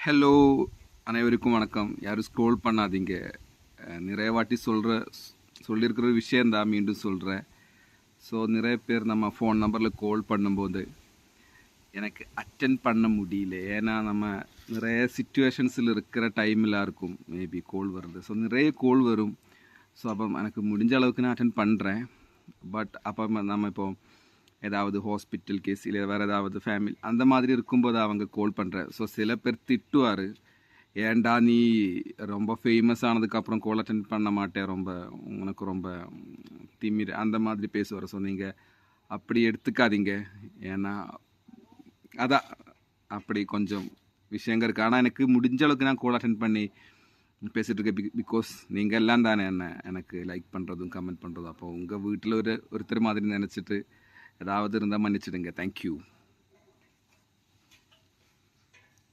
Hello, அனைவருக்கும் வணக்கம். யாரும் ஸ்க்ரோல் பண்ணாதீங்க. நிறைய வாட்டி சொல்லியிருக்கிற ஒரு விஷயந்தான் மீண்டும் சொல்கிறேன். ஸோ நிறைய பேர் நம்ம ஃபோன் நம்பரில் கால் பண்ணும்போது எனக்கு அட்டென்ட் பண்ண முடியல. ஏன்னா நம்ம நிறைய சிச்சுவேஷன்ஸில் இருக்கிற டைமில் இருக்கும் மேபி கால் வருது. ஸோ நிறைய கால் வரும். ஸோ அப்போ எனக்கு முடிஞ்ச அளவுக்கு நான் அட்டென்ட் பண்ணுறேன். பட் அப்போ நம்ம இப்போ ஏதாவது ஹாஸ்பிட்டல் கேஸ் இல்லை வேறு ஏதாவது ஃபேமிலி அந்த மாதிரி இருக்கும்போது அவங்க கால் பண்ணுறேன். ஸோ சில பேர் திட்டுவார், ஏன்டா நீ ரொம்ப ஃபேமஸ் ஆனதுக்கப்புறம் கால் அட்டென்ட் பண்ண மாட்டேன், உனக்கு ரொம்ப திமிர் அந்த மாதிரி பேசுவார். ஸோ நீங்கள் அப்படி எடுத்துக்காதீங்க. ஏன்னா அதான் அப்படி கொஞ்சம் விஷயங்கள் இருக்குது. ஆனால் எனக்கு முடிஞ்ச அளவுக்கு நான் கால் அட்டென்ட் பண்ணி பேசிகிட்டு இருக்கேன். பிகாஸ் நீங்கள் எல்லாம் தானே எனக்கு லைக் பண்ணுறதும் கமெண்ட் பண்ணுறதும். அப்போ உங்கள் வீட்டில் ஒருத்தர் மாதிரி நினச்சிட்டு ஏதாவது இருந்தால் மன்னிச்சிடுங்க. தேங்க்யூ.